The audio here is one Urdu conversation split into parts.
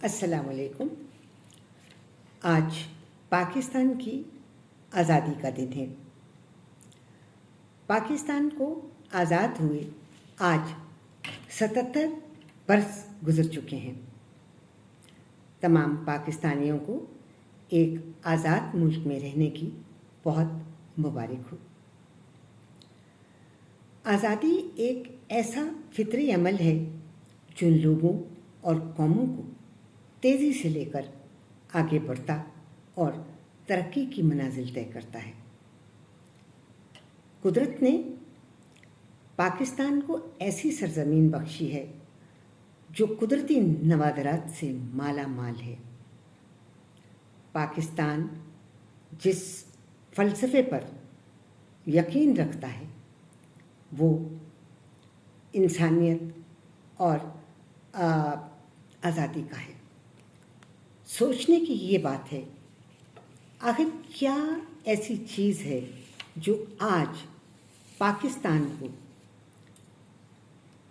السلام علیکم۔ آج پاکستان کی آزادی کا دن ہے۔ پاکستان کو آزاد ہوئے آج 77 برس گزر چکے ہیں۔ تمام پاکستانیوں کو ایک آزاد ملک میں رہنے کی بہت مبارک ہو۔ آزادی ایک ایسا فطری عمل ہے جو لوگوں اور قوموں کو تیزی سے لے کر آگے بڑھتا اور ترقی کی منازل طے کرتا ہے۔ قدرت نے پاکستان کو ایسی سرزمین بخشی ہے جو قدرتی نوادرات سے مالا مال ہے۔ پاکستان جس فلسفے پر یقین رکھتا ہے وہ انسانیت اور آزادی کا ہے۔ سوچنے کی یہ بات ہے، آخر کیا ایسی چیز ہے جو آج پاکستان کو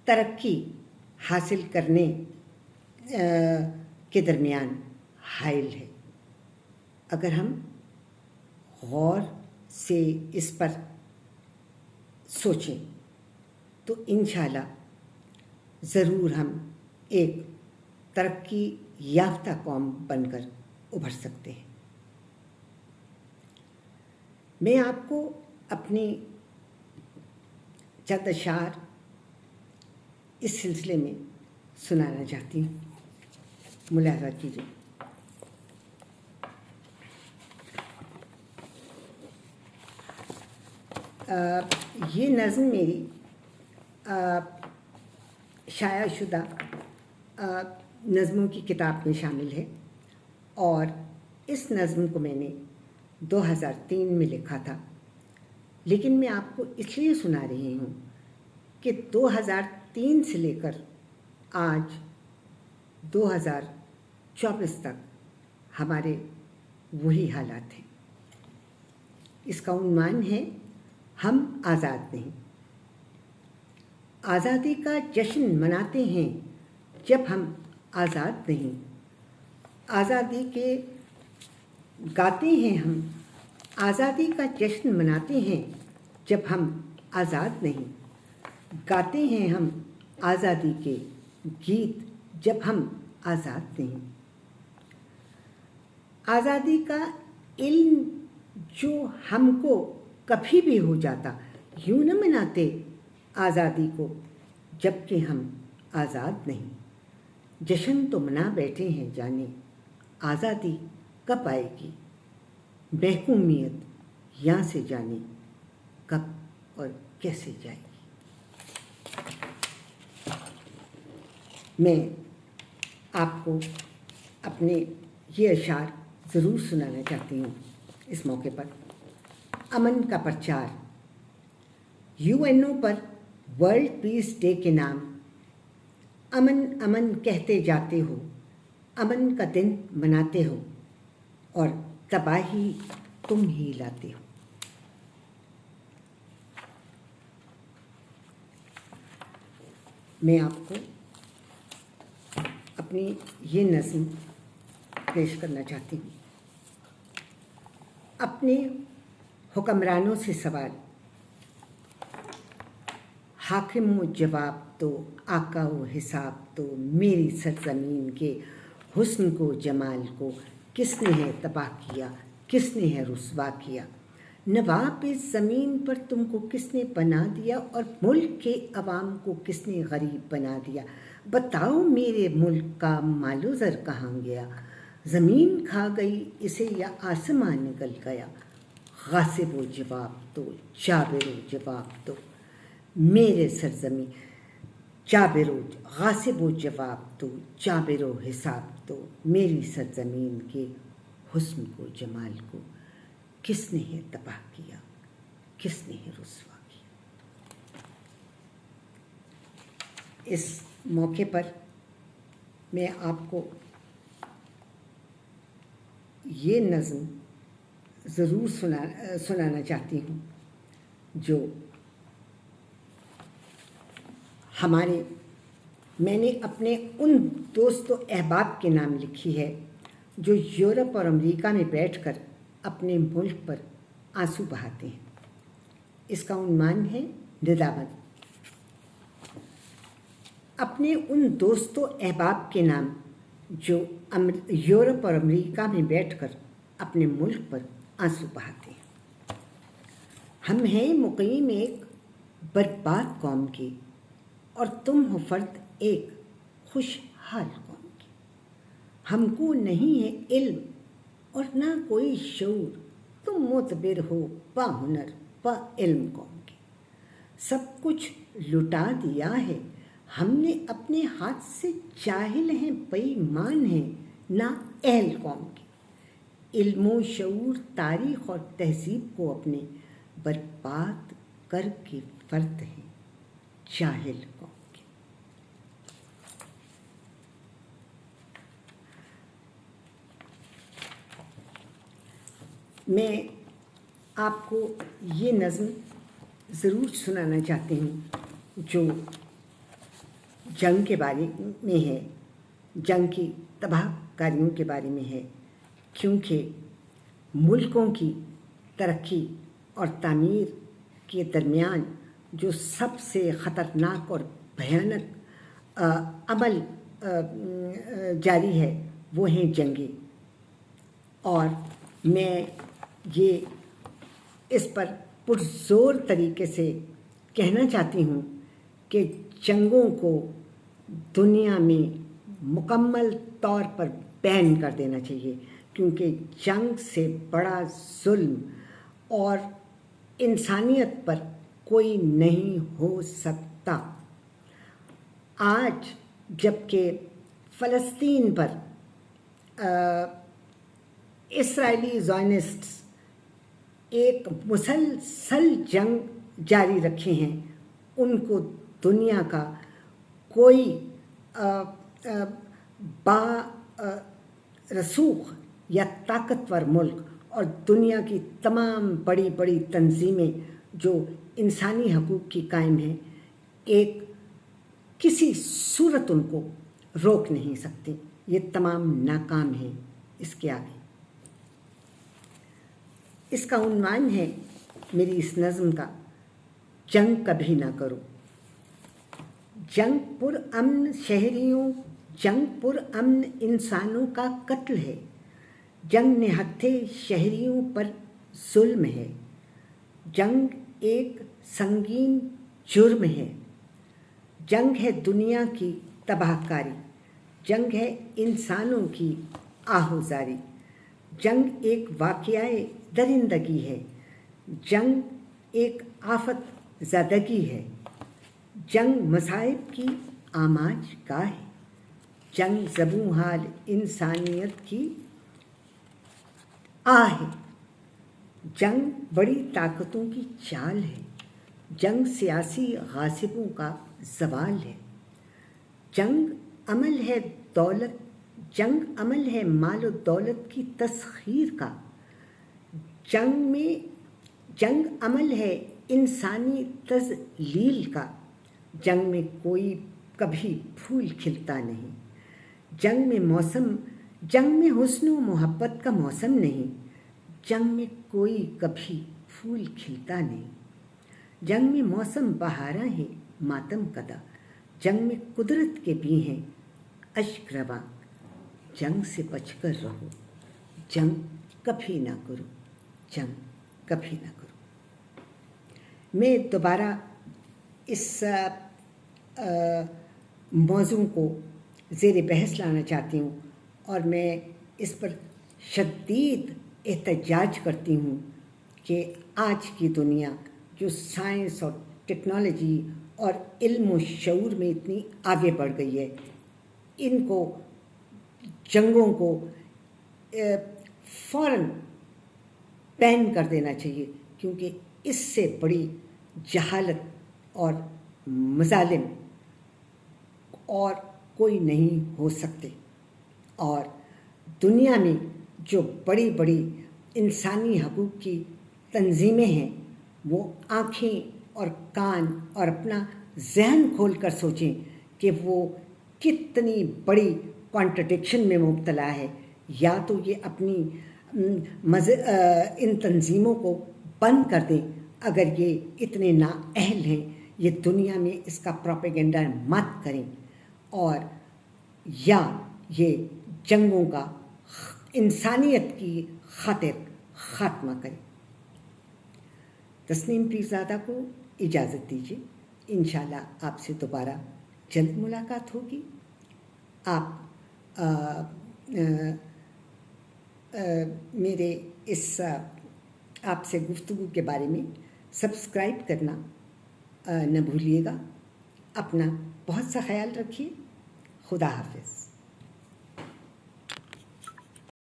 ترقی حاصل کرنے کے درمیان حائل ہے؟ اگر ہم غور سے اس پر سوچیں تو انشاءاللہ ضرور ہم ایک ترقی یافتہ قوم بن کر ابھر سکتے ہیں۔ میں آپ کو اپنی چند اشعار اس سلسلے میں سنانا چاہتی ہوں، ملاحظہ کیجیے۔ یہ نظم میری شائع شدہ نظموں کی کتاب میں شامل ہے اور اس نظم کو میں نے 2003 میں لکھا تھا، لیکن میں آپ کو اس لیے سنا رہی ہوں کہ 2003 سے لے کر آج 2024 تک ہمارے وہی حالات ہیں۔ اس کا عنوان ہے ہم آزاد نہیں۔ آزادی کا جشن مناتے ہیں جب ہم آزاد نہیں، آزادی کے گاتے ہیں ہم، آزادی کا جشن مناتے ہیں جب ہم آزاد نہیں، گاتے ہیں ہم آزادی کے گیت جب ہم آزاد نہیں۔ آزادی کا علم جو ہم کو کبھی بھی ہو جاتا، یوں نہ مناتے آزادی کو جب کہ ہم آزاد نہیں۔ جشن تو منا بیٹھے ہیں جانے، آزادی کب آئے گی، محکومیت یہاں سے جانے کب اور کیسے جائے گی۔ میں آپ کو اپنے یہ اشعار ضرور سنانا چاہتی ہوں اس موقع پر۔ امن کا پرچار، UN پر ورلڈ پیس ڈے کے نام امن امن کہتے جاتے ہو، امن کا دن مناتے ہو اور تباہی تم ہی لاتے ہو۔ میں آپ کو اپنی یہ نظم پیش کرنا چاہتی ہوں۔ اپنے حکمرانوں سے سوال، حاکم و جواب دو، آقا و حساب دو، میری سرزمین کے حسن کو جمال کو کس نے ہے تباہ کیا، کس نے ہے رسوا کیا، نواب اس زمین پر تم کو کس نے بنا دیا اور ملک کے عوام کو کس نے غریب بنا دیا، بتاؤ میرے ملک کا مال و زر کہاں گیا، زمین کھا گئی اسے یا آسمان نگل گیا، غاصب و جواب دو، جابر و جواب دو، میرے سرزمین غاصب و جواب دو، جابر و حساب دو، میری سرزمین کے حسن کو جمال کو کس نے ہے تباہ کیا، کس نے ہے رسوا کیا۔ اس موقع پر میں آپ کو یہ نظم ضرور سنانا چاہتی ہوں جو ہمارے میں نے اپنے ان دوست و احباب کے نام لکھی ہے جو یورپ اور امریکہ میں بیٹھ کر اپنے ملک پر آنسو بہاتے ہیں۔ اس کا عنوان ہے ندامت۔ اپنے ان دوست و احباب کے نام جو یورپ اور امریکہ میں بیٹھ کر اپنے ملک پر آنسو بہاتے ہیں۔ ہم ہیں مقیم ایک برباد قوم کے، اور تم ہو فرد ایک خوشحال قوم کی۔ ہم کو نہیں ہے علم اور نہ کوئی شعور، تم معتبر ہو با ہنر با علم قوم کی۔ سب کچھ لٹا دیا ہے ہم نے اپنے ہاتھ سے، جاہل ہیں بے ایمان ہیں نا اہل قوم کی۔ علم و شعور، تاریخ اور تہذیب کو اپنے برباد کر کے فرد ہیں جاہل قوم کی۔ میں آپ کو یہ نظم ضرور سنانا چاہتی ہوں جو جنگ کے بارے میں ہے، جنگ کی تباہ کاریوں کے بارے میں ہے، کیونکہ ملکوں کی ترقی اور تعمیر کے درمیان جو سب سے خطرناک اور بھیانک عمل جاری ہے وہ ہیں جنگیں، اور میں یہ اس پر پرزور طریقے سے کہنا چاہتی ہوں کہ جنگوں کو دنیا میں مکمل طور پر بین کر دینا چاہیے، کیونکہ جنگ سے بڑا ظلم اور انسانیت پر کوئی نہیں ہو سکتا۔ آج جب کہ فلسطین پر اسرائیلی زائنسٹس ایک مسلسل جنگ جاری رکھے ہیں، ان کو دنیا کا کوئی با رسوخ یا طاقتور ملک اور دنیا کی تمام بڑی بڑی تنظیمیں جو انسانی حقوق کی قائم ہیں، ایک کسی صورت ان کو روک نہیں سکتی۔ یہ تمام ناکام ہیں اس کے آگے۔ اس کا عنوان ہے میری اس نظم کا، جنگ کبھی نہ کرو۔ جنگ پر امن شہریوں، جنگ پر امن انسانوں کا قتل ہے۔ جنگ نہتھے شہریوں پر ظلم ہے۔ جنگ ایک سنگین جرم ہے۔ جنگ ہے دنیا کی تباہ کاری، جنگ ہے انسانوں کی آہوزاری۔ جنگ ایک واقعہ درندگی ہے، جنگ ایک آفت زدگی ہے۔ جنگ مصائب کی آماج گاہ ہے، جنگ زبوں حال انسانیت کی آہ ہے۔ جنگ بڑی طاقتوں کی چال ہے، جنگ سیاسی غاصبوں کا زوال ہے۔ جنگ عمل ہے دولت، جنگ عمل ہے مال و دولت کی تسخیر کا۔ جنگ عمل ہے انسانی تذلیل کا۔ جنگ میں کوئی کبھی پھول کھلتا نہیں۔ جنگ میں حسن و محبت کا موسم نہیں۔ جنگ میں کوئی کبھی پھول کھلتا نہیں۔ جنگ میں موسم بہارا ہے ماتم کدا، جنگ میں قدرت کے بھی ہیں اشک رواں۔ جنگ سے بچ کر رہو، جنگ کبھی نہ کرو، جنگ کبھی نہ کرو۔ میں دوبارہ اس موضوع کو زیر بحث لانا چاہتی ہوں، اور میں اس پر شدید احتجاج کرتی ہوں کہ آج کی دنیا جو سائنس اور ٹیکنالوجی اور علم و شعور میں اتنی آگے بڑھ گئی ہے، ان کو جنگوں کو فوراً بین کر دینا چاہیے، کیونکہ اس سے بڑی جہالت اور مظالم اور کوئی نہیں ہو سکتے۔ اور دنیا میں جو بڑی بڑی انسانی حقوق کی تنظیمیں ہیں، وہ آنکھیں اور کان اور اپنا ذہن کھول کر سوچیں کہ وہ کتنی بڑی کانٹرڈکشن میں مبتلا ہے. یا تو یہ اپنی ان تنظیموں کو بند کر دیں اگر یہ اتنے نااہل ہیں، یہ دنیا میں اس کا پروپیگنڈا مت کریں، اور یا یہ جنگوں کا انسانیت کی خاطر خاتمہ کریں. تسنیم پیرزادہ کو اجازت دیجیے. انشاءاللہ آپ سے دوبارہ جلد ملاقات ہوگی. آپ میرے اس آپ سے گفتگو کے بارے میں سبسکرائب کرنا نہ بھولیے گا. اپنا بہت سا خیال رکھیے. خدا حافظ.